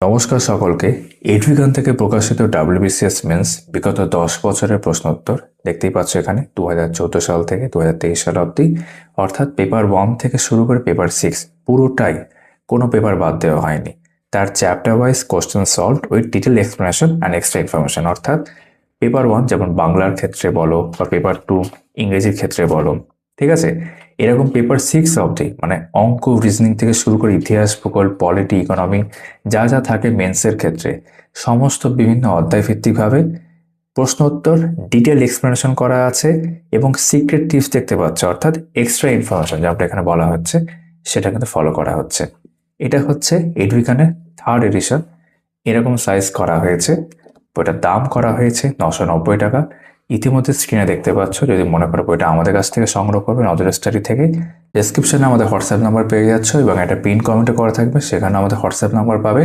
নমস্কার সকলকে। এডুইগান থেকে প্রকাশিত WBCS মেন্স বিগত 10 বছরের প্রশ্নোত্তর দেখতেই পাচ্ছ এখানে 2014 সাল থেকে 2023 সাল অবধি, অর্থাৎ পেপার 1 থেকে শুরু করে পেপার 6 পুরোটাই কোনো পেপার বাদ দেওয়া হয়নি। তার chapter wise question solved with detail explanation and extra information. অর্থাৎ পেপার 1 যেমন বাংলার ক্ষেত্রে বলো বা পেপার 2 ইংরেজির ক্ষেত্রে বলো, ঠিক আছে, এরকম পেপার 6 অবধি মানে অঙ্ক রিজনিং থেকে শুরু করে ইতিহাস, ভূগোল, পলিটি, ইকোনমি যা যা থাকে মেন্সের ক্ষেত্রে সমস্ত বিভিন্ন অধ্যায় ভিত্তিকভাবে প্রশ্নোত্তর ডিটেল এক্সপ্লেনেশন করা আছে এবং সিক্রেট টিপস দেখতে পাচ্ছ, অর্থাৎ এক্সট্রা ইনফরমেশন যেটা এখানে বলা হচ্ছে সেটা কিন্তু ফলো করা হচ্ছে। এটা হচ্ছে এডুইগানের 3rd এডিশন। এরকম সাইজ করা হয়েছে, বইটার দাম করা হয়েছে 990 টাকা। ইতিমধ্যে স্ক্রিনে দেখতে পাচ্ছ। যদি মনে করো বইটা আমাদের কাছ থেকে সংগ্রহ করবে নজর স্টাডি থেকে, ডেসক্রিপশনে আমাদের হোয়াটসঅ্যাপ নাম্বার পেয়ে যাচ্ছ এবং একটা পিন কমেন্টে করা থাকবে, সেখানে আমাদের হোয়াটসঅ্যাপ নাম্বার পাবে।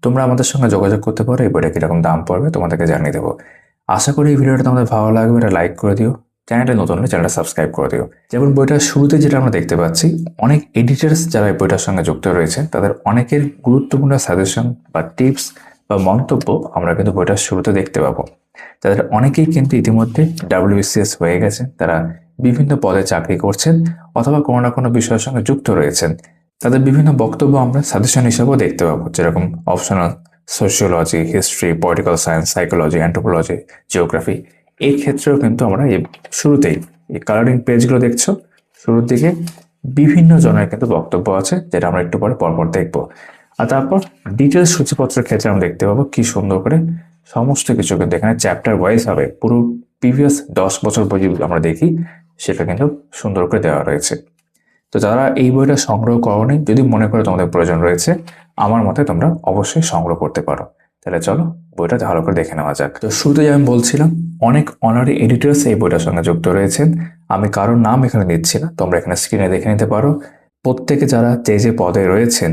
তোমরা আমাদের সঙ্গে যোগাযোগ করতে পারো, এই বইটা কীরকম দাম পড়বে তোমাদেরকে জানিয়ে দেবো। আশা করি এই ভিডিওটা তোমাদের ভালো লাগবে। এটা লাইক করে দিও, চ্যানেলটা নতুন হলে চ্যানেলটা সাবস্ক্রাইব করে দিও। যেমন বইটার শুরুতে যেটা আমরা দেখতে পাচ্ছি, অনেক এডিটার্স যারা এই বইটার সঙ্গে যুক্ত রয়েছে তাদের অনেকের গুরুত্বপূর্ণ সাজেশন বা টিপস বা মন্তব্য আমরা কিন্তু বইটার শুরুতে দেখতে পাবো। তাদের অনেকেই কিন্তু ইতিমধ্যে WBCS হয়ে গেছে, তারা বিভিন্ন পদে চাকরি করছেন অথবা কোনো না কোনো বিষয়ের সঙ্গে যুক্ত রয়েছেন। তাদের বিভিন্ন বক্তব্য আমরা সাজেশন হিসেবেও দেখতে পাবো, যেরকম optional sociology, history, political science, psychology, anthropology, geography. এই ক্ষেত্রেও কিন্তু আমরা এই শুরুতেই এই কালারিং পেজগুলো দেখছো, শুরুর দিকে বিভিন্ন জনের কিন্তু বক্তব্য আছে, যেটা আমরা একটু পরে পরপর দেখবো। আর তারপর ডিটেলস সূচিপত্রের ক্ষেত্রে আমরা দেখতে পাবো কি সুন্দর করে সমস্ত কিছু কিন্তু এখানে চ্যাপ্টার ওয়াইজ হবে। পুরো প্রিভিয়াস 10 বছর বই আমরা দেখি সেটা কিন্তু সুন্দর করে দেওয়া রয়েছে। তো যারা এই বইটা সংগ্রহ করোনি, যদি মনে করে তোমাদের প্রয়োজন রয়েছে, আমার মতে তোমরা অবশ্যই সংগ্রহ করতে পারো। তাহলে চলো বইটা ভালো করে দেখে নেওয়া যাক। তো শুরুতে আমি বলছিলাম, অনেক অনারি এডিটর্স এই বইটার সঙ্গে যুক্ত রয়েছেন। আমি কারোর নাম এখানে দিচ্ছি না, তোমরা এখানে স্ক্রিনে দেখে নিতে পারো। প্রত্যেকে যারা যে পদে রয়েছেন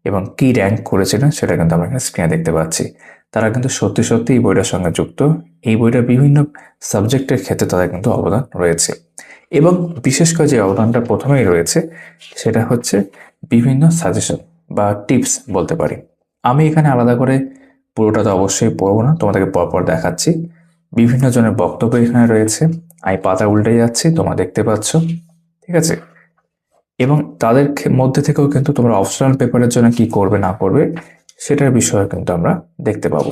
এবং কি র্যাঙ্ক করেছিলেন সেটা কিন্তু আমরা এখানে স্ক্রিনে দেখতে পাচ্ছি। তারা কিন্তু সত্যি সত্যি এই বইটার সঙ্গে যুক্ত। এই বইটা বিভিন্ন সাবজেক্টের ক্ষেত্রে তাদের কিন্তু অবদান রয়েছে এবং বিশেষ করে যে অবদানটা প্রথমেই রয়েছে সেটা হচ্ছে বিভিন্ন সাজেশন বা টিপস বলতে পারি। আমি এখানে আলাদা করে পুরোটা তো অবশ্যই পড়বো না, তোমাদেরকে পরপর দেখাচ্ছি। বিভিন্ন জনের বক্তব্য এখানে রয়েছে, আমি পাতা উল্টে যাচ্ছি, তোমরা দেখতে পাচ্ছ, ঠিক আছে। এবং তাদের মধ্যে থেকেও কিন্তু তোমরা অপশনাল পেপারের জন্য কি করবে না করবে সেটার বিষয়ে কিন্তু আমরা দেখতে পাবো।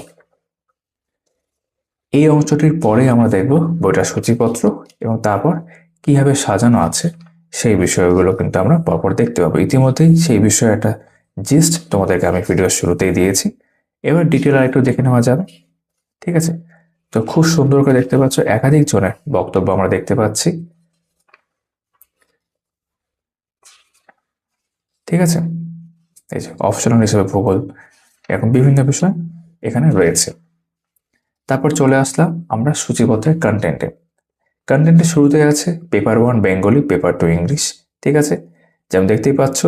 এই অংশটির পরে আমরা দেখব বইটার সূচিপত্র এবং তারপর কিভাবে সাজানো আছে সেই বিষয়গুলো কিন্তু আমরা পরপর দেখতে পাবো। ইতিমধ্যেই সেই বিষয়ে একটা জিস্ট তোমাদেরকে আমি ভিডিওর শুরুতেই দিয়েছি, এবার ডিটেল আর একটু দেখে নেওয়া যাবে, ঠিক আছে। তো খুব সুন্দর করে দেখতে পাচ্ছ, একাধিক জনের বক্তব্য আমরা দেখতে পাচ্ছি, ঠিক আছে। এই যে অপশনাল হিসেবে ভূগোল, এরকম বিভিন্ন বিষয় এখানে রয়েছে। তারপর চলে আসলাম আমরা সূচিপত্রের কন্টেন্টের শুরুতে আছে পেপার 1 বেঙ্গলি, পেপার 2 ইংলিশ, ঠিক আছে। যেমন দেখতেই পাচ্ছ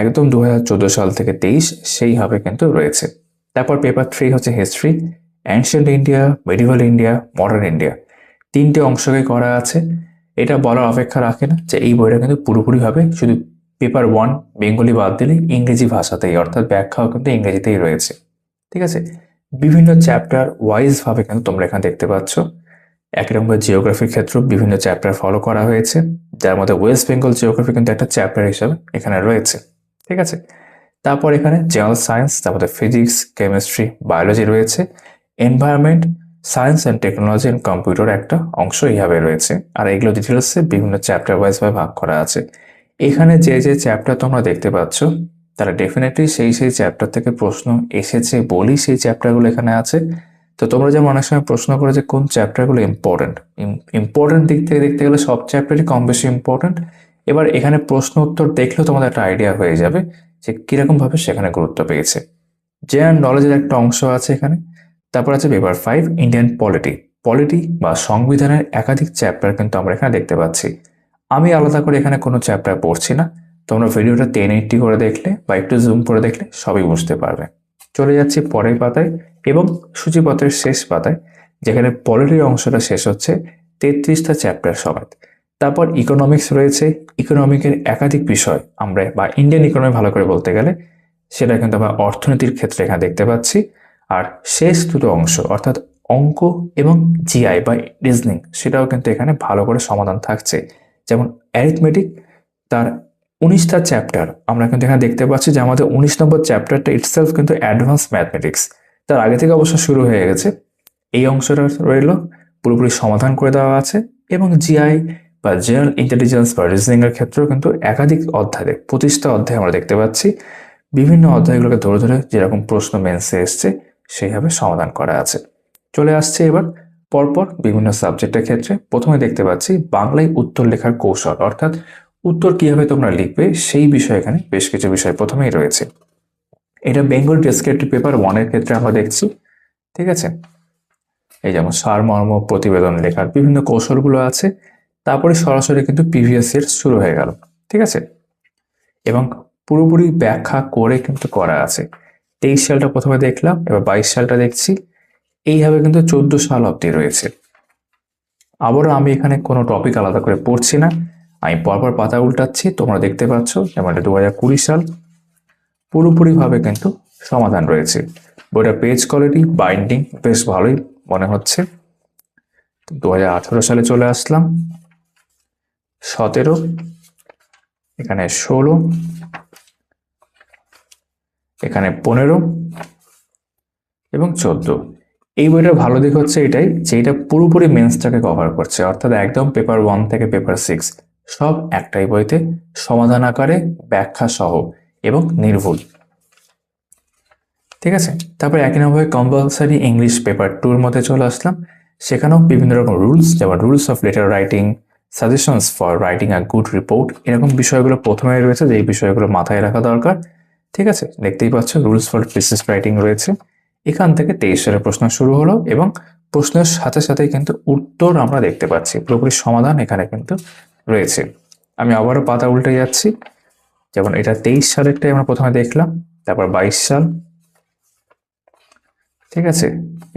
একদম 2014 সাল থেকে 23 সেইভাবে কিন্তু রয়েছে। তারপর পেপার 3 হচ্ছে history, ancient India, medieval India, modern India. 3টে অংশকে করা আছে। এটা বলার অপেক্ষা রাখে না যে এই বইটা কিন্তু পুরোপুরিভাবে শুধু পেপার 1 বেঙ্গলি বাদ দিলে ইংরেজি ভাষাতেই, অর্থাৎ ব্যাখ্যাও কিন্তু ইংরেজিতেই রয়েছে, ঠিক আছে। বিভিন্ন চ্যাপ্টার ওয়াইজ ভাবে কিন্তু তোমরা এখানে দেখতে পাচ্ছ। একই রকম জিওগ্রাফির ক্ষেত্রেও বিভিন্ন চ্যাপ্টার ফলো করা হয়েছে, যার মধ্যে ওয়েস্ট বেঙ্গল জিওগ্রাফি কিন্তু একটা চ্যাপ্টার হিসাবে এখানে রয়েছে, ঠিক আছে। তারপর এখানে জেনারেল সায়েন্স, তার মধ্যে ফিজিক্স, কেমিস্ট্রি, বায়োলজি রয়েছে। Environment, science and technology and computer একটা অংশ এইভাবে রয়েছে। আর এগুলো ডিটেলসে বিভিন্ন চ্যাপ্টার ওয়াইজ ভাবে ভাগ করা আছে। এখানে যে চ্যাপ্টার তোমরা দেখতে পাচ্ছ তারা ডেফিনেটলি সেই চ্যাপ্টার থেকে প্রশ্ন এসেছে বলেই সেই চ্যাপ্টারগুলো এখানে আছে। তো তোমরা যেমন অনেক সময় প্রশ্ন করে যে কোন চ্যাপ্টারগুলো ইম্পর্টেন্ট দিক থেকে দেখতে গেলে সব চ্যাপ্টারই কম বেশি ইম্পর্টেন্ট। এবার এখানে প্রশ্ন উত্তর দেখলেও তোমাদের একটা আইডিয়া হয়ে যাবে যে কিরকমভাবে সেখানে গুরুত্ব পেয়েছে। জেনারেল নলেজের একটা অংশ আছে এখানে। তারপর আছে পেপার 5 ইন্ডিয়ান পলিটি বা সংবিধানের একাধিক চ্যাপ্টার কিন্তু আমরা এখানে দেখতে পাচ্ছি। আমি আলাদা করে এখানে কোনো চ্যাপ্টার পড়ছি না, তোমরা ভিডিওটা 1080 করে দেখলে বা একটু জুম করে দেখলে সবই বুঝতে পারবে। চলে যাচ্ছি পরের পাতায় এবং সূচিপত্রের শেষ পাতায়, যেখানে পলিটির অংশটা শেষ হচ্ছে 33টা চ্যাপ্টার সমেত। তারপর ইকোনমিক্স রয়েছে। ইকোনমিকের একাধিক বিষয় আমরা বা ইন্ডিয়ান ইকোনমি ভালো করে বলতে গেলে সেটা কিন্তু আমরা অর্থনীতির ক্ষেত্রে এখানে দেখতে পাচ্ছি। আর শেষ দুটো অংশ অর্থাৎ অঙ্ক এবং জিআই বা রিজনিং সেটাও কিন্তু এখানে ভালো করে সমাধান থাকছে। যেমন অ্যারিথমেটিক, তার 19টা চ্যাপ্টার আমরা কিন্তু এখানে দেখতে পাচ্ছি যে আমাদের 19 নম্বর চ্যাপ্টারটা ইটসেলফ কিন্তু অ্যাডভান্স ম্যাথমেটিক্স, তার আগে থেকে অবশ্য শুরু হয়ে গেছে। এই অংশটা রইল পুরোপুরি সমাধান করে দেওয়া আছে। এবং জিআই বা জেনারেল ইন্টেলিজেন্স বা রিজনিং এর ক্ষেত্রেও কিন্তু একাধিক অধ্যায়ে 25টা অধ্যায় আমরা দেখতে পাচ্ছি। বিভিন্ন অধ্যায়গুলোকে ধরে ধরে যেরকম প্রশ্ন মেন্সে এসছে সেইভাবে সমাধান করা আছে। চলে আসছে এবার পরপর বিভিন্ন সাবজেক্টের ক্ষেত্রে। প্রথমে দেখতে পাচ্ছি বাংলায় উত্তর লেখার কৌশল, অর্থাৎ উত্তর কিভাবে তোমরা লিখবে সেই বিষয়ে এখানে বেশ কিছু বিষয় প্রথমেই রয়েছে। এটা বেঙ্গল ডেসক্রিপটিভ পেপার 1 এর ক্ষেত্রে আমরা দেখছি। ঠিক আছে, এই যেমন সারমর্ম প্রতিবেদন লেখার বিভিন্ন কৌশলগুলো আছে। তারপরে সরাসরি কিন্তু প্রিভিয়াস ইয়ার শুরু হয়ে গেল। ঠিক আছে, এবং পুরোপুরি ব্যাখ্যা করে কিন্তু করা আছে। 23 সালটা প্রথমে দেখলাম, এবার 22 সালটা দেখছি। এইভাবে কিন্তু 14 সাল অব্দি রয়েছে। আবারও আমি এখানে কোনো টপিক আলাদা করে পড়ছি না, আমি পরপর পাতা উল্টাচ্ছি, তোমরা দেখতে পাচ্ছ। যেমন এটা 2020 সাল, পুরোপুরিভাবে কিন্তু সমাধান রয়েছে। বইটা পেজ কোয়ালিটি বাইন্ডিং বেশ ভালোই মনে হচ্ছে। 2018 সালে চলে আসলাম, 17, এখানে 16, এখানে 15 এবং 14। এই বইটার ভালো দিক হচ্ছে এটাই যে এটা পুরোপুরি মেন্সটাকে কভার করছে, অর্থাৎ একদম পেপার 1 থেকে পেপার 6 সব একটাই বইতে সমাধান আকারে ব্যাখ্যা সহ এবং নির্ভুল। ঠিক আছে, তারপর একই নম্বরে কম্পালসারি ইংলিশ পেপার 2 মধ্যে চলে আসলাম। সেখানেও বিভিন্ন রকম রুলস, যেমন rules of letter writing, suggestions for writing a good report, এরকম বিষয়গুলো প্রথমে রয়েছে, যে এই বিষয়গুলো মাথায় রাখা দরকার। ঠিক আছে, দেখতেই পাচ্ছ রুলস ফর থিসিস রাইটিং রয়েছে। এখান থেকে 23 সালের প্রশ্ন শুরু হলো এবং প্রশ্নের সাথে সাথে কিন্তু উত্তর আমরা দেখতে পাচ্ছি, পুরোপুরি সমাধান এখানে কিন্তু রয়েছে। আমি আবারও পাতা উল্টে যাচ্ছি, যেমন এটা 23 সালেরটাই আমরা প্রথমে দেখলাম, তারপর 22 সাল। ঠিক আছে,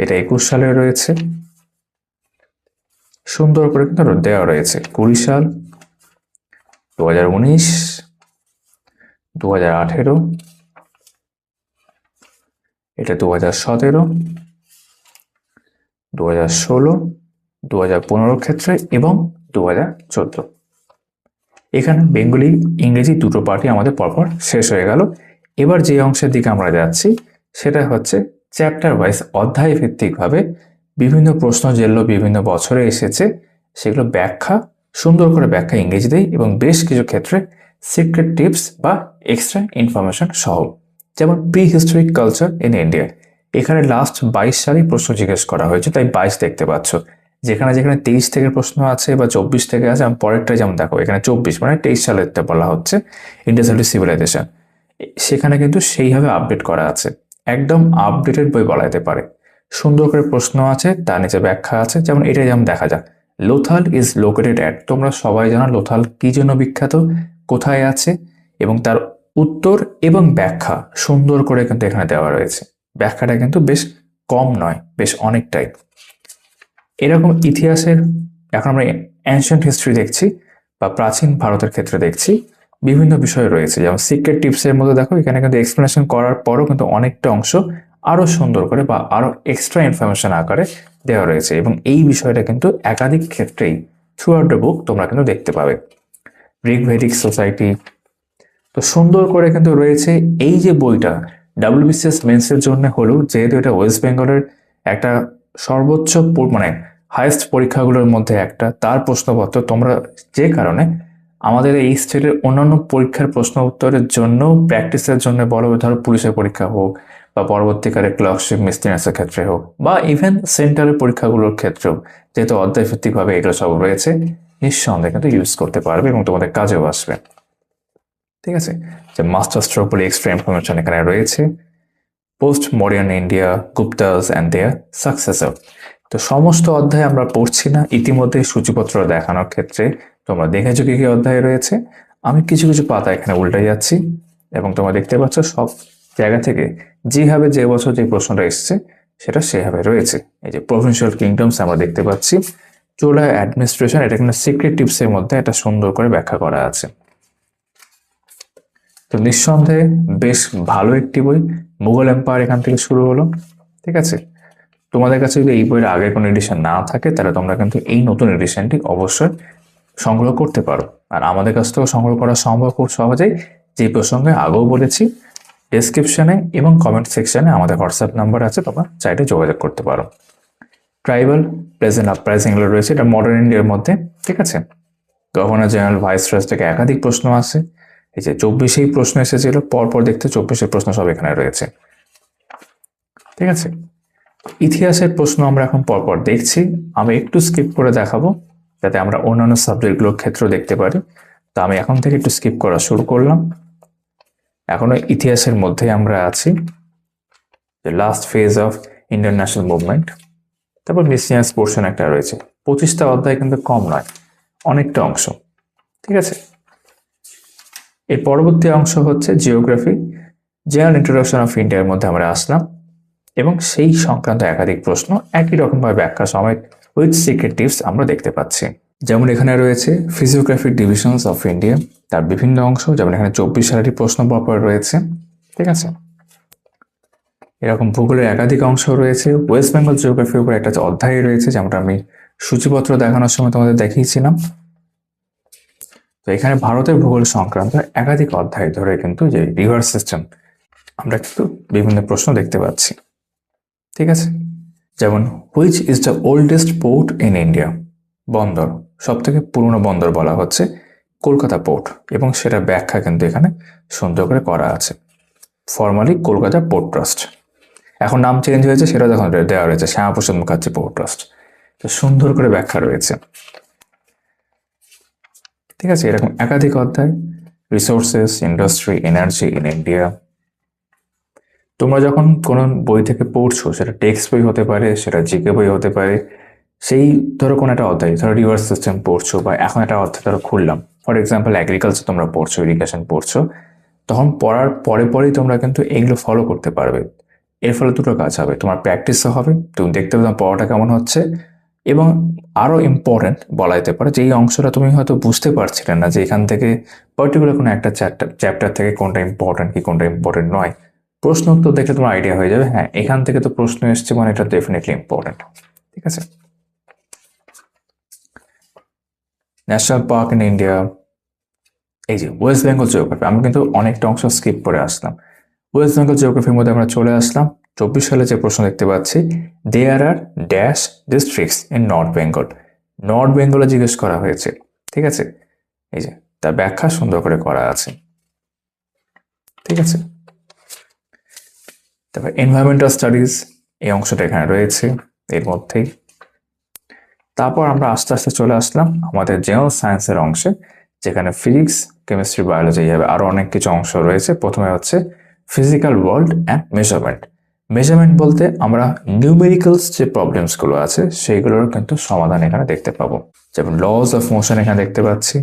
এটা 21 সালে রয়েছে, সুন্দর করে কিন্তু দেওয়া রয়েছে। 20 সাল, 2019, 2018, এটা 2017, 2016, 2015 ক্ষেত্রে এবং 2014। এখানে বেঙ্গলি ইংরেজি দুটো পার্টি আমাদের পরপর শেষ হয়ে গেল। এবার যে অংশের দিকে আমরা যাচ্ছি সেটা হচ্ছে চ্যাপ্টার ওয়াইজ অধ্যায় ভিত্তিকভাবে বিভিন্ন প্রশ্ন যেগুলো বিভিন্ন বছরে এসেছে সেগুলো ব্যাখ্যা, সুন্দর করে ব্যাখ্যা ইংরেজিতেই এবং বেশ কিছু ক্ষেত্রে সিক্রেট টিপস বা এক্সট্রা ইনফরমেশন সহ। যেমন pre historic culture in India, এখানে লাস্ট 22 সালেই প্রশ্ন জিজ্ঞেস করা হয়েছে, তাই 22 দেখতে পাচ্ছ। যেখানে যেখানে 23 থেকে প্রশ্ন আছে বা 24 থেকে আছে, আমি পরেরটা যেমন দেখো এখানে 24 মানে 23 সালের বলা হচ্ছে ইন্ডাস ভ্যালি সিভিলাইজেশন, সেখানে কিন্তু সেইভাবে আপডেট করা আছে। একদম আপডেটেড বই বলা যেতে পারে। সুন্দর করে প্রশ্ন আছে, তার নিচে ব্যাখ্যা আছে। যেমন এটা যেমন দেখা যাক, লোথাল ইজ লোকেটেড অ্যাট, তোমরা সবাই জানো লোথাল কি জন্য বিখ্যাত, কোথায় আছে, এবং তার উত্তর এবং ব্যাখ্যা সুন্দর করে কিন্তু এখানে দেওয়া রয়েছে। ব্যাখ্যাটা কিন্তু বেশ কম নয়, বেশ অনেকটাই। এরকম ইতিহাসের, এখন আমরা অ্যানশিয়েন্ট হিস্ট্রি দেখছি বা প্রাচীন ভারতের ক্ষেত্রে দেখছি, বিভিন্ন বিষয় রয়েছে। যেমন সিক্রেট টিপসের মধ্যে দেখো এখানে কিন্তু এক্সপ্লেনেশন করার পরও কিন্তু অনেকটা অংশ আরো সুন্দর করে বা আরো এক্সট্রা ইনফরমেশন আকারে দেওয়া রয়েছে, এবং এই বিষয়টা কিন্তু একাধিক ক্ষেত্রেই থ্রু আউট দ্য বুক তোমরা কিন্তু দেখতে পাবে। ঋগ্ভেদিক সোসাইটি, তো সুন্দর করে কিন্তু রয়েছে। এই যে বইটা ডাব্লিউবিসিএস মেন্সের জন্য হলো, যেহেতু এটা ওয়েস্ট বেঙ্গলের একটা সর্বোচ্চ মানে হাইয়েস্ট পরীক্ষাগুলোর মধ্যে একটা, তার প্রশ্নপত্র তোমরা যে কারণে আমাদের এই স্টেটের অন্যান্য পরীক্ষার প্রশ্ন উত্তরের জন্য প্র্যাকটিসের জন্য বলো, ধরো পুলিশের পরীক্ষা হোক বা পরবর্তীকালে ক্লার্কশিপ মিসলিনিয়াসের ক্ষেত্রে হোক বা ইভেন সেন্টারের পরীক্ষাগুলোর ক্ষেত্রেও, যেহেতু অধ্যায় ভিত্তিকভাবে এগুলো সব রয়েছে, নিঃসন্দেহে কিন্তু ইউজ করতে পারবে এবং তোমাদের কাজেও আসবে। ঠিক আছে, যে মাস্টার স্ট্রোক বলে এক্সট্রা ইনফরমেশন এখানে রয়েছে। Post modern India, Guptas and their successor, তো সমস্ত অধ্যায় আমরা পড়ছি না, ইতিমধ্যে সূচিপত্র দেখানোর ক্ষেত্রে তোমরা দেখেছো কি কি অধ্যায় রয়েছে। আমি কিছু কিছু পাতা এখানে উল্টে যাচ্ছি এবং তোমরা দেখতে পাচ্ছ সব জায়গা থেকে যেভাবে যে বছর যে প্রশ্নটা এসছে সেটা সেভাবে রয়েছে। এই যে প্রভিন্সিয়াল কিংডমস আমরা দেখতে পাচ্ছি, চোলা অ্যাডমিনিস্ট্রেশন, এটা কিন্তু সিক্রেট টিপসের মধ্যে একটা সুন্দর করে ব্যাখ্যা করা আছে। তো নিঃসন্দেহে বেশ ভালো একটি বই। মুঘল এম্পায়ার এখান থেকে শুরু হলো। ঠিক আছে, তোমাদের কাছে যদি এই বইয়ের আগের কোনো এডিশন না থাকে তাহলে তোমরা কিন্তু এই নতুন এডিশনটি অবশ্যই সংগ্রহ করতে পারো। আর আমাদের কাছ থেকেও সংগ্রহ করা সম্ভব খুব সহজেই, যে প্রসঙ্গে আগেও বলেছি। ডেসক্রিপশনে এবং কমেন্ট সেকশনে আমাদের হোয়াটসঅ্যাপ নাম্বার আছে, তোমরা চাইলে যোগাযোগ করতে পারো। ট্রাইবাল, প্রেজেন্ট, আপরাইজিং এগুলো রয়েছে, এটা মডার্ন ইন্ডিয়ার মধ্যে। ঠিক আছে, গভর্নর জেনারেল, ভাইসরয় থেকে একাধিক প্রশ্ন আছে। এই যে 24 প্রশ্ন এসেছিল পরপর দেখতে, 24 প্রশ্ন সব এখানে রয়েছে। ঠিক আছে, ইতিহাসের প্রশ্ন আমরা এখন পরপর দেখছি। আমি একটু স্কিপ করে দেখাবো যাতে আমরা অন্যান্য সাবজেক্টগুলোর ক্ষেত্রেও দেখতে পারি। তো আমি এখন থেকে একটু স্কিপ করা শুরু করলাম। এখনো ইতিহাসের মধ্যেই আমরা আছি, যে last phase of Indian national movement. তারপর মিসিয়াস পোর্শন একটা রয়েছে, 25টা অধ্যায় কিন্তু কম নয়, অনেকটা অংশ। ঠিক আছে, এর পরবর্তী অংশ হচ্ছে জিওগ্রাফি, জেনারেল ইন্ট্রোডাকশন অফ ইন্ডিয়ার মধ্যে আমরা আসলাম, এবং সেই সংক্রান্ত একাধিক প্রশ্ন একই রকমভাবে ব্যাখ্যা সমেত উইথ সিক্রেট টিপস আমরা দেখতে পাচ্ছি। যেমন এখানে রয়েছে ফিজিওগ্রাফিক ডিভিশনস অফ ইন্ডিয়া, তার বিভিন্ন অংশ, যেমন এখানে 24 সালেরই প্রশ্ন পরপর রয়েছে। ঠিক আছে, এরকম ভূগোলের একাধিক অংশ রয়েছে। ওয়েস্ট বেঙ্গল জিওগ্রাফির উপর একটা অধ্যায় রয়েছে, যেমনটা আমি সূচিপত্র দেখানোর সময় তোমাদের দেখিয়েছিলাম। তো এখানে ভারতের ভূগোল সংক্রান্ত একাধিক অধ্যায় ধরে কিন্তু যে রিভার সিস্টেম আমরা কিন্তু বিভিন্ন প্রশ্ন দেখতে পাচ্ছি। ঠিক আছে, যেমন which is the oldest port in India, বন্দর, সব থেকে পুরনো বন্দর বলা হচ্ছে কলকাতা পোর্ট, এবং সেটা ব্যাখ্যা কিন্তু এখানে সুন্দর করে করা আছে। ফর্মালি কলকাতা পোর্ট ট্রাস্ট, এখন নাম চেঞ্জ হয়েছে, সেটা যখন দেওয়া রয়েছে শ্যামাপ্রসাদ মুখার্জি পোর্ট ট্রাস্ট। তো সুন্দর করে ব্যাখ্যা রয়েছে। ঠিক আছে, এরকম একাধিক অধ্যায়, resources, industry, energy in India. তোমরা যখন কোনো বই থেকে পড়ছো, সেটা টেক্সট বই হতে পারে, সেটা জিকে বই হতে পারে, সেই ধরো কোনো একটা অধ্যায়, ধরো রিভার সিস্টেম পড়ছো, বা এখন একটা অধ্যায় ধরো খুললাম, ফর এক্সাম্পল অ্যাগ্রিকালচার তোমরা পড়ছো, ইরিগেশন পড়ছো, তখন পড়ার পরে পরেই তোমরা কিন্তু এইগুলো ফলো করতে পারবে। এর ফলে দুটো কাজ হবে, তোমার প্র্যাকটিসও হবে, তুমি দেখতে পাবে তোমার পড়াটা কেমন হচ্ছে, এবং আরও ইম্পর্টেন্ট বলা যেতে পারে যে এই অংশটা তুমি হয়তো বুঝতে পারছিলে না, যে এখান থেকে পার্টিকুলার কোনো একটা চ্যাপ্টার থেকে কোনটা ইম্পর্টেন্ট কি কোনটা ইম্পর্টেন্ট নয়, প্রশ্ন উত্তর দেখে তোমার আইডিয়া হয়ে যাবে, হ্যাঁ এখান থেকে তো প্রশ্ন এসছে, মানে এটা ডেফিনেটলি ইম্পর্টেন্ট। ঠিক আছে, ন্যাশনাল পার্ক ইন ইন্ডিয়া, এই যে ওয়েস্ট বেঙ্গল জিওগ্রাফি, আমি কিন্তু অনেকটা অংশ স্কিপ করে আসলাম। ওয়েস্ট বেঙ্গল জিওগ্রাফির মধ্যে আমরা চলে আসলাম। 24 সালে যে প্রশ্ন দেখতে পাচ্ছি, there are dash districts in North Bengal, North বেঙ্গলে জিজ্ঞেস করা হয়েছে। ঠিক আছে, এই যে তার ব্যাখ্যা সুন্দর করে করা আছে। ঠিক আছে, তারপর এনভায়রনমেন্টাল স্টাডিজ, এই অংশটা এখানে রয়েছে এর মধ্যেই। তারপর আমরা আস্তে আস্তে চলে আসলাম আমাদের জেনারেল সায়েন্সের অংশে, যেখানে ফিজিক্স, কেমিস্ট্রি, বায়োলজি এইভাবে আরো অনেক কিছু অংশ রয়েছে। প্রথমে হচ্ছে physical world and measurement. Measurement বলতে আমরা নিউমেরিক্যালস যে প্রবলেমসগুলো আছে সেইগুলোর কিন্তু সমাধান এখানে দেখতে পাবো, যেমন লজ অফ মোশন এখানে দেখতে পাচ্ছি,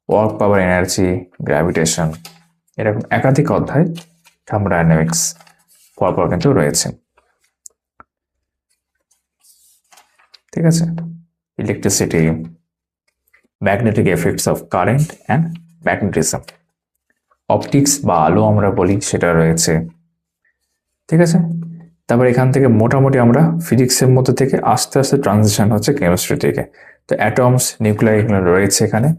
ওয়ার্ক পাওয়ার, এনার্জি, গ্র্যাভিটেশন, এরকম একাধিক অধ্যায়, থার্মোডাইনামিক্স পরপর কিন্তু রয়েছে। ঠিক আছে, electricity, magnetic effects of current and magnetism, optics বা আলো আমরা বলি, সেটা রয়েছে। ঠিক আছে, তারপর এখান থেকে মোটামুটি আমরা ফিজিক্সের মধ্যে থেকে আস্তে আস্তে ট্রানজিশন হচ্ছে কেমিস্ট্রি থেকে। তো অ্যাটমস, নিউক্লিয়ার, এগুলো রয়েছে এখানে,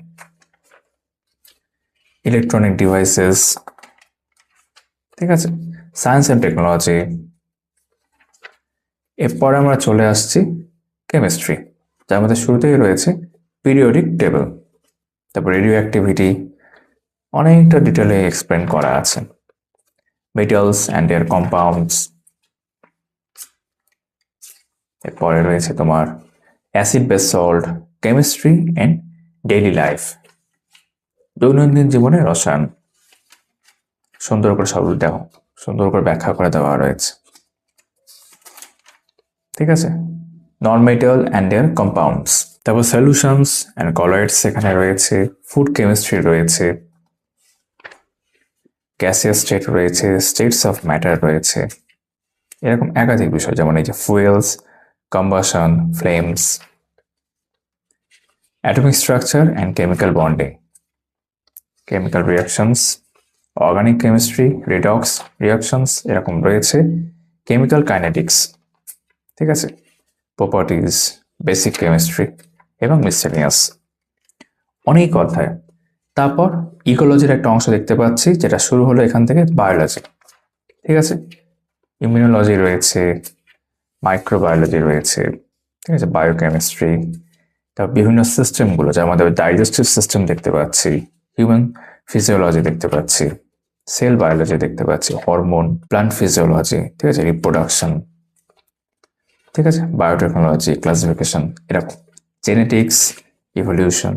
ইলেকট্রনিক ডিভাইসেস। ঠিক আছে, সায়েন্স অ্যান্ড টেকনোলজি। এরপরে আমরা চলে আসছি কেমিস্ট্রি, যার মধ্যে শুরুতেই রয়েছে পিরিয়ডিক টেবিল, তারপর রেডিও অ্যাক্টিভিটি, অনেকটা ডিটেলে এক্সপ্লেন করা আছে, মেটালস অ্যান্ড দেয়ার কম্পাউন্ডস। এরপরে রয়েছে তোমার acid base salt, chemistry and daily life, দৈনন্দিন জীবনে রসায়ন, সুন্দর করে সব দেখো, সুন্দর করে ব্যাখ্যা করে দেওয়া রয়েছে। ঠিক আছে, নন মেটাল অ্যান্ড দেয়ার কম্পাউন্ডস, তারপর সলিউশনস অ্যান্ড কলয়েডস এখানে রয়েছে, ফুড কেমিস্ট্রি রয়েছে, গ্যাসিয়াস স্টেট রয়েছে, স্টেটস অফ ম্যাটার রয়েছে, এরকম একাধিক বিষয়, যেমন এই যে fuels, combustion, flames, atomic structure and chemical bonding, chemical reactions, organic chemistry, redox reactions এরকম রয়েছে, কেমিক্যাল কাইনেটিক্স, ঠিক আছে, প্রপার্টিজ, বেসিক কেমিস্ট্রি এবং মিসেলিয়াস, অনেক অধ্যায়। তারপর ইকোলজির একটা অংশ দেখতে পাচ্ছি যেটা শুরু হলো এখান থেকে বায়োলজি, ঠিক আছে, ইমিউনোলজি রয়েছে, মাইক্রোবায়োলজি রয়েছে, ঠিক আছে, বায়োকেমিস্ট্রি, তারপর বিভিন্ন সিস্টেমগুলো যার মধ্যে ডাইজেস্টিভ সিস্টেম দেখতে পাচ্ছি, হিউম্যান ফিজিওলজি দেখতে পাচ্ছি, সেল বায়োলজি দেখতে পাচ্ছি, হরমোন, প্লান্ট ফিজিওলজি, ঠিক আছে, রিপ্রোডাকশন, ঠিক আছে, বায়োটেকনোলজি, ক্লাসিফিকেশন, এরকম জেনেটিক্স, ইভলিউশন,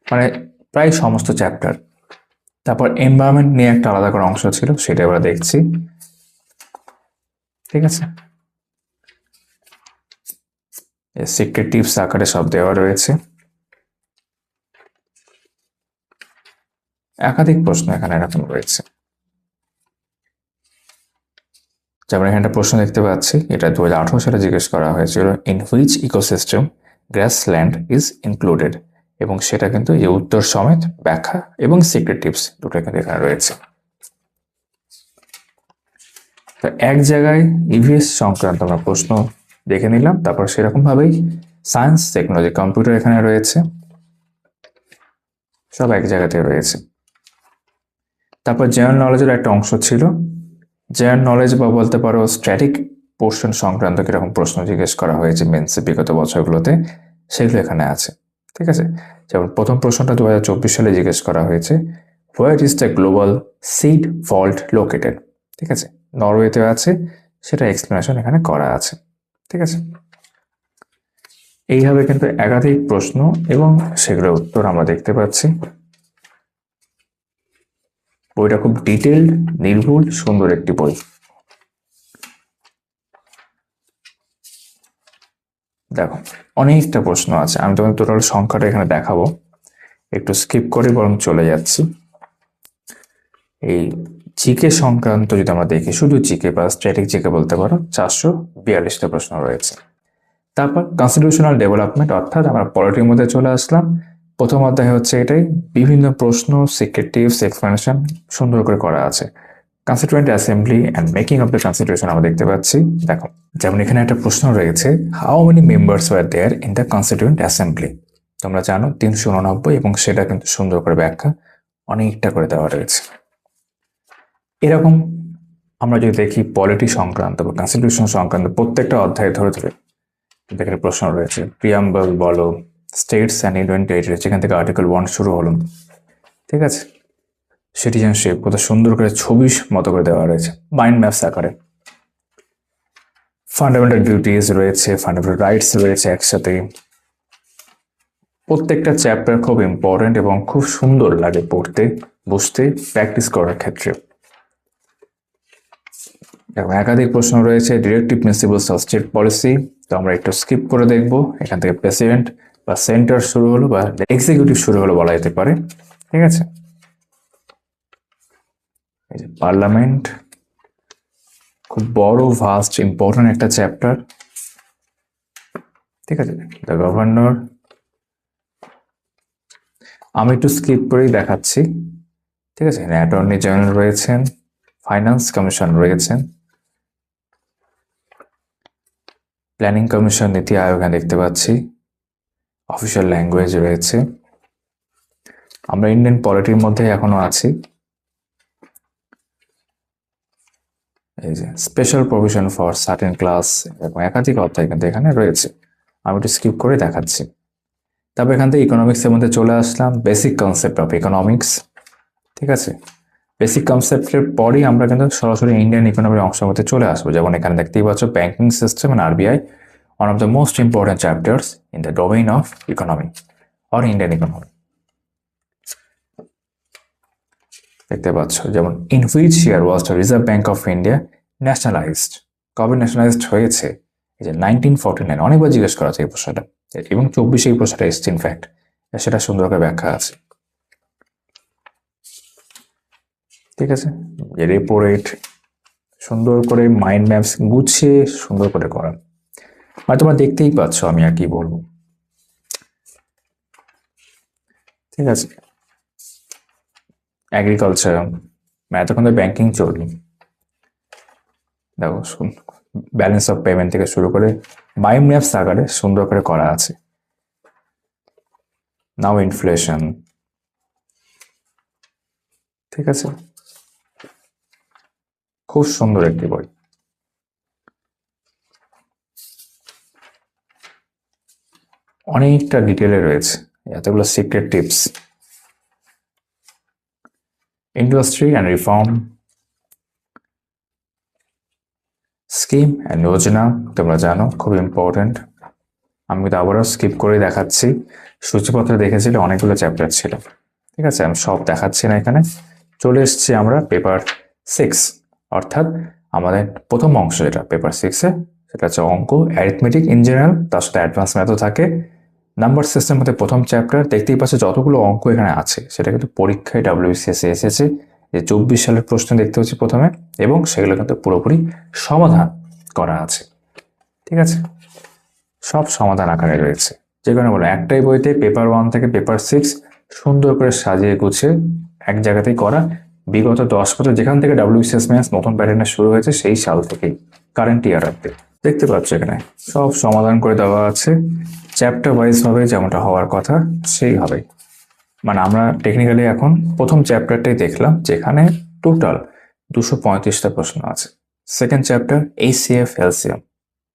মানে প্রায় সমস্ত চ্যাপ্টার। তারপর এনভায়রনমেন্ট নিয়ে একটা আলাদা করে অংশ ছিল, সেটা আমরা দেখছি, ঠিক আছে। সিক্রেট টিপস আকারে সব দেওয়া রয়েছে। একাধিক প্রশ্ন এখানে এরকম রয়েছে, যেমন এখানে একটা প্রশ্ন দেখতে পাচ্ছি, এটা 2018 সালে জিজ্ঞেস করা হয়েছিল, in which ecosystem grassland is included, এবং সেটা কিন্তু এই উত্তর সমেত ব্যাখ্যা এবং সিক্রেট টিপস দুটো কিন্তু এখানে রয়েছে। তো এক জায়গায় ইভিএস সংক্রান্ত আমরা প্রশ্ন দেখে নিলাম, তারপর সেরকম ভাবেই সায়েন্স, টেকনোলজি, কম্পিউটার এখানে রয়েছে, সব এক জায়গাতে রয়েছে। তারপর জেনারেল নলেজের একটা অংশ ছিল, জেনারেল নলেজ বা বলতে পারো স্ট্যাটিক পোর্শন সংক্রান্ত কিরকম প্রশ্ন জিজ্ঞেস করা হয়েছে মেন্সে বিগত বছরগুলোতে, সেগুলো এখানে আছে, ঠিক আছে। যেমন প্রথম প্রশ্নটা 2024 সালে জিজ্ঞেস করা হয়েছে, where is the global seed vault located, ঠিক আছে, নরওয়েতে আছে, সেটা এক্সপ্লেনেশন এখানে করা আছে, ঠিক আছে। এইভাবে কিন্তু একাধিক প্রশ্ন এবং সেগুলোর উত্তর আমরা দেখতে পাচ্ছি। বইটা খুব ডিটেলড, নির্ভুল, সুন্দর একটি বই। দেখো অনেকটা প্রশ্ন আছে, আমি তোমাদের টোটাল সংখ্যাটা এখানে দেখাবো, একটু স্কিপ করে বরং চলে যাচ্ছি। এই জিকে সংক্রান্ত যদি আমরা দেখি, শুধু জিকে বা স্ট্যাটিক জিকে বলতে পারো, 442টা প্রশ্ন রয়েছে। তারপর কনস্টিটিউশনাল ডেভেলপমেন্ট, অর্থাৎ আমরা পলিটির মধ্যে চলে আসলাম। প্রথম অধ্যায় হচ্ছে এটাই, বিভিন্ন প্রশ্ন, সিক্রেট টিপস, এক্সপ্লেনেশন সুন্দর করে করা আছে। Constituent assembly and making of the constitution আমরা দেখতে পাচ্ছি। দেখো যেমন এখানে একটা প্রশ্ন রয়েছে, how many members were there in the constituent assembly, তোমরা জানো 389, এবং সেটা কিন্তু সুন্দর করে ব্যাখ্যা অনেকটা করে দেওয়া রয়েছে। এরকম আমরা যদি দেখি পলিটি সংক্রান্ত বা কনস্টিটিউশন সংক্রান্ত প্রত্যেকটা অধ্যায় ধরে ধরে এখানে প্রশ্ন রয়েছে, প্রিয়াম্বল বলো, স্টেটস অ্যান্ড ইউনিয়ন টেরিটরি, যেখান থেকে আর্টিকেল 1 শুরু হলো, ঠিক আছে, সিটিজেনশিপ কত সুন্দর করে ছবির মতো করে দেওয়া রয়েছে মাইন্ড ম্যাপস আকারে। ফান্ডামেন্টাল ডিউটিস রয়েছে, ফান্ডামেন্টাল রাইটস রয়েছে একসাথে। প্রত্যেকটা চ্যাপ্টার খুব ইম্পর্টেন্ট এবং খুব সুন্দর লাগে পড়তে, বুঝতে, প্র্যাকটিস করার ক্ষেত্রে। এবং একাধিক প্রশ্ন রয়েছে, directive principles of state policy, তো আমরা একটু স্কিপ করে দেখবো। এখান থেকে প্রেসিডেন্ট বা সেন্টার শুরু হলো বা এক্সিকিউটিভ শুরু হলো বলা যেতে পারে, ঠিক আছে। এই যে পার্লামেন্ট, খুব বড়, ভাস্ট, ইম্পর্টেন্ট একটা চ্যাপ্টার, ঠিক আছে। দ্য গভর্নর, আমি একটু স্কিপ করেই দেখাচ্ছি, ঠিক আছে। অ্যাটর্নি জেনারেল রয়েছেন, ফাইন্যান্স কমিশন রয়েছেন, প্ল্যানিং কমিশন, নীতি আয়োগ দেখতে পাচ্ছি, অফিসিয়াল ল্যাঙ্গুয়েজ রয়েছে। আমরা ইন্ডিয়ান পলিটির মধ্যে এখনো আছি। এই যে special provision for certain class, এবং একাধিক অধ্যায় কিন্তু এখানে রয়েছে, আমি একটু স্কিপ করে দেখাচ্ছি। তারপর এখান থেকে ইকোনমিক্সের মধ্যে চলে আসলাম, বেসিক কনসেপ্ট অফ ইকোনমিক্স, ঠিক আছে। বেসিক কনসেপ্টের পরই আমরা কিন্তু সরাসরি ইন্ডিয়ান ইকোনমির অংশের মধ্যে চলে আসবো। যেমন এখানে দেখতেই পাচ্ছ, banking system and RBI, one of the most important chapters in the domain of economy or Indian economy. দেখতে পাচ্ছ, যেমন in which year was the reserve bank of India nationalised, কবে ন্যাশনালাইজড হয়েছে? এই যে 1949, অনেকবার জিজ্ঞেস করা আছে এই প্রশ্নটা, এবং 24 এই প্রশ্নটা এসছে ইনফ্যাক্ট, সেটা সুন্দর করে ব্যাখ্যা আছে, ঠিক আছে। যে রেপো রেট, সুন্দর করে মাইন্ড ম্যাপস গুছিয়ে সুন্দর করে করা, আর তোমরা দেখতেই পাচ্ছ আমি আর কি বলবো, ঠিক আছে। এগ্রিকালচার, এতক্ষণ তো ব্যাংকিং চলবে। দেখো ব্যালেন্স অফ পেমেন্ট থেকে শুরু করে মাইন্ড ম্যাপস আকারে সুন্দর করে করা আছে। নাও ইনফ্লেশন, ঠিক আছে, খুব সুন্দর একটি বই। অনেকটা ডিটেলে রয়েছে, এতগুলো secret tips. Industry and reform, scheme and yojana তোমরা জানো খুব ইম্পর্টেন্ট। আমি তো আবারও স্কিপ করে দেখাচ্ছি, সূচিপত্রে দেখেছিলে অনেকগুলো চ্যাপ্টার ছিল, ঠিক আছে, আমি সব দেখাচ্ছি না এখানে। চলে এসছি আমরা পেপার 6, অর্থাৎ আমাদের প্রথম অংশ যেটা পেপার 6-এ, সেটা হচ্ছে অঙ্ক, অ্যারিথমেটিক ইন জেনারেল, তার সাথে অ্যাডভান্স ম্যাথও থাকে। নাম্বার সিস্টেম মধ্যে প্রথম চ্যাপ্টার, দেখতেই পাচ্ছ যতগুলো অঙ্ক এখানে আছে সেটা কিন্তু পরীক্ষায় WBCS এসেছে। যে 24 সালের প্রশ্ন দেখতে হচ্ছে প্রথমে, এবং সেগুলো কিন্তু পুরোপুরি সমাধান করা আছে, ঠিক আছে, সব সমাধান আকারে রয়েছে। যে কারণে বলো একটাই বইতে পেপার 1 থেকে পেপার 6 সুন্দর করে সাজিয়ে গুছিয়ে এক জায়গাতেই করা। বিগত 10 বছর যেখান থেকে WBCS ম্যাথস নতুন প্যাটার্নে শুরু হয়েছে সেই সাল থেকেই কারেন্ট ইয়ার অব্দি দেখতে পাচ্ছ এখানে সব সমাধান করে দেওয়া আছে। চ্যাপ্টার ওয়াইজ হবে, যেমনটা হওয়ার কথা সেই হবে। মানে আমরা টেকনিক্যালি এখন প্রথম চ্যাপ্টারটাই দেখলাম, যেখানে টোটাল 235টা প্রশ্ন আছে। সেকেন্ড চ্যাপ্টার HCF LCM,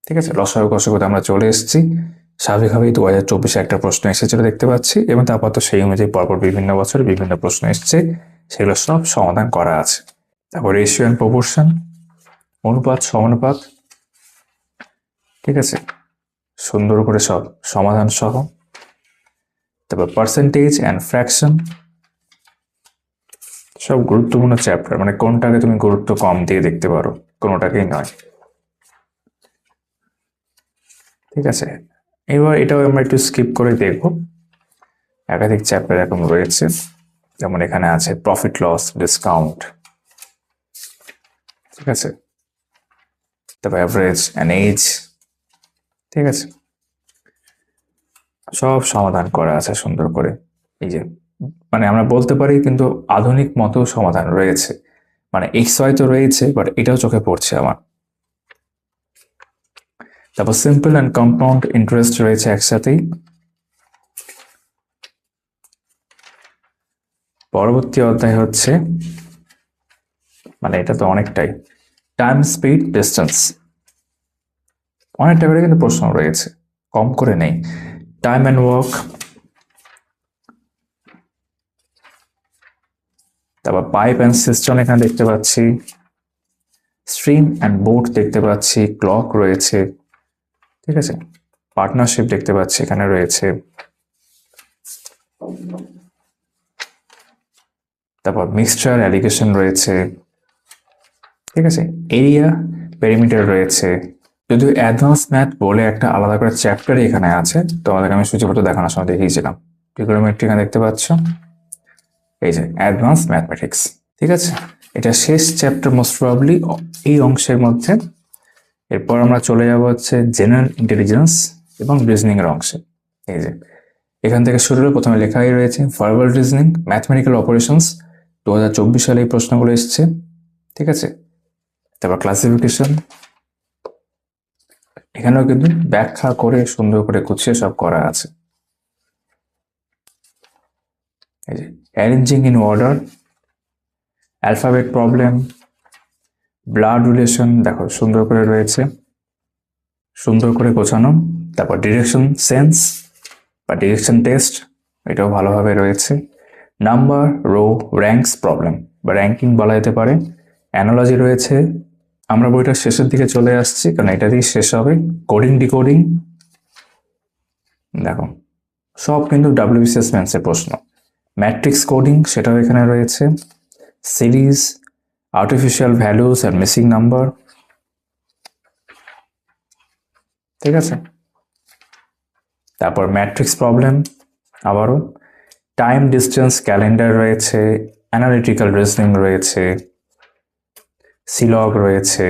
ঠিক আছে, লসাগু গসাগুতে আমরা চলে এসেছি। স্বাভাবিকভাবেই 2024 একটা প্রশ্ন এসেছিল দেখতে পাচ্ছি, এবং তারপর তো সেই অনুযায়ী পরপর বিভিন্ন বছর বিভিন্ন প্রশ্ন এসছে, সেগুলো সব সমাধান করা আছে। তারপর রেশিও অ্যান্ড প্রপোর্শন, অনুপাত সমানুপাত, ঠিক আছে, সুন্দর করে সব সমাধান সহ। তারপর পার্সেন্টেজ অ্যান্ড ফ্র্যাকশন, সব গুরুত্বপূর্ণ চ্যাপ্টার, মানে কোনটাকে তুমি গুরুত্ব কম দিয়ে দেখতে পারো, কোনোটাকেই নয়, ঠিক আছে। এবার এটাও আমরা একটু স্কিপ করে দেখব। একাধিক চ্যাপ্টার এরকম রয়েছে, যেমন এখানে আছে প্রফিট লস ডিসকাউন্ট, ঠিক আছে, তারপর অ্যাভারেজ অ্যান্ড এজ, ঠিক আছে, সব সমাধান করা আছে সুন্দর করে। এই যে মানে আমরা বলতে পারি কিন্তু আধুনিক মতো সমাধান রয়েছে, মানে XY তো রয়েছে, বাট এটাও চোখে পড়ছে আমার। তারপর সিম্পল অ্যান্ড কম্পাউন্ড ইন্টারেস্ট রয়েছে একসাথেই। পরবর্তী অধ্যায় হচ্ছে, মানে এটা তো অনেকটাই, টাইম স্পিড ডিস্টেন্স, অনেকটা করে কিন্তু প্রশ্ন রয়েছে, কম করে নেই। টাইম অ্যান্ড ওয়ার্ক, তারপর পাইপ অ্যান্ড সিস্টেম এখানে দেখতে পাচ্ছি, স্ট্রিম অ্যান্ড বোট দেখতে পাচ্ছি, ক্লক রয়েছে, ঠিক আছে, পার্টনারশিপ দেখতে পাচ্ছি এখানে রয়েছে, তারপর মিক্সচার অ্যালিগেশন রয়েছে, ঠিক আছে, এরিয়া পেরিমিটার রয়েছে। যদিও অ্যাডভান্স ম্যাথ বলে একটা আলাদা করে চ্যাপ্টার এখানে আছে, তোমাদেরকে আমি সূচিপত্র দেখানোর সময় দেখিয়েছিলাম। ট্রিগোনোমেট্রি এখানে দেখতে পাচ্ছ, এই যে অ্যাডভান্স ম্যাথমেটিক্স, ঠিক আছে, এটা শেষ চ্যাপ্টার মোস্ট প্রবাবলি এই অংশের মধ্যে। এরপর আমরা চলে যাব হচ্ছে জেনারেল ইন্টেলিজেন্স এবং রিজনিং এর অংশে। এই যে এখান থেকে শুরু হলে প্রথমে লেখাই রয়েছে ভার্বাল রিজনিং, ম্যাথমেটিক্যাল অপারেশনস, 2024 সালে এই প্রশ্নগুলো এসছে, ঠিক আছে। তারপর ক্লাসিফিকেশন, এখানেও কিন্তু ব্যাখ্যা করে সুন্দর করে গুছিয়ে সব করা আছে। এই যে arranging in order, alphabet problem, blood relation, দেখো সুন্দর করে রয়েছে, সুন্দর করে গোছানো। তারপর ডিরেকশন সেন্স বা ডিরেকশন টেস্ট, এটাও ভালোভাবে রয়েছে। নাম্বার, রো, র্যাঙ্কস প্রবলেম বা র্যাঙ্কিং বলা যেতে পারে। অ্যানালজি রয়েছে। আমরা বইটা শেষের দিকে চলে আসছি, কারণ এটা দিয়ে শেষ হবে। কোডিং ডিকোডিং, দেখো সব কিন্তু WBCS ম্যাথসের প্রশ্ন। ম্যাট্রিক্স কোডিং, সেটাও এখানে রয়েছে। সিরিজ, আর্টিফিশিয়াল ভ্যালুস আর মিসিং নাম্বার, ঠিক আছে। তারপর ম্যাট্রিক্স প্রবলেম, আবারও টাইম ডিস্টেন্স ক্যালেন্ডার রয়েছে, অ্যানালিটিক্যাল রিজনিং রয়েছে, সিলগ রয়েছে,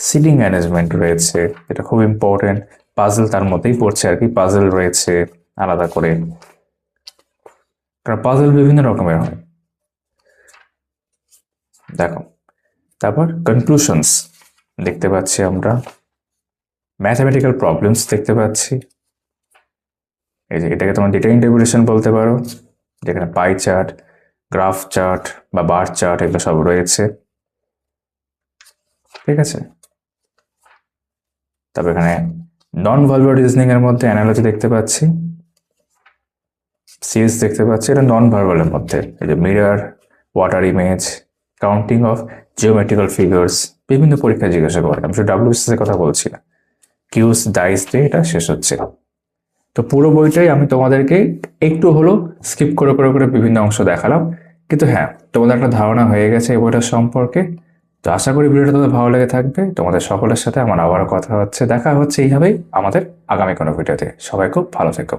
সিটিং ম্যানেজমেন্ট রয়েছে, এটা খুব ইম্পর্টেন্ট। পাজল তার মধ্যেই পড়ছে আর কি, পাজল রয়েছে আলাদা করে, কারণ পাজল বিভিন্ন রকমের হয়। দেখো, তারপর কনক্লুশনস দেখতে পাচ্ছি আমরা, ম্যাথমেটিক্যাল প্রবলেমস দেখতে পাচ্ছি, এই যে এটাকে তোমার ডেটা ইন্টারপ্রিটেশন বলতে পারো, যেখানে পাই চার্ট, গ্রাফ চার্ট বা বার চার্ট এগুলো সব রয়েছে, ঠিক আছে। তবে এখানে নন ভার্বাল রিজনিং এর মধ্যে অ্যানালজি দেখতে পাচ্ছি, সিরিজ দেখতে পাচ্ছি, এটা নন ভার্বালের মধ্যে, এই যে mirror, water image, counting of geometrical figures, বিভিন্ন পরীক্ষা জিজ্ঞাসা করে, আমি শুধু ডাব্লিউবিসিএস এর কথা বলছি না, কিউস ডাইস দিয়ে এটা শেষ হচ্ছে। তো পুরো বইটাই আমি তোমাদেরকে একটু হলো স্কিপ করে করে করে বিভিন্ন অংশ দেখালাম, কিন্তু হ্যাঁ তোমাদের একটা ধারণা হয়ে গেছে এই বইটার সম্পর্কে। তো আশা করি ভিডিওটা তোমাদের ভালো লেগে থাকবে। তোমাদের সকলের সাথে আমার আবারও কথা হচ্ছে, দেখা হচ্ছে এইভাবেই আমাদের আগামী কোনো ভিডিওতে। সবাই খুব ভালো থেকো।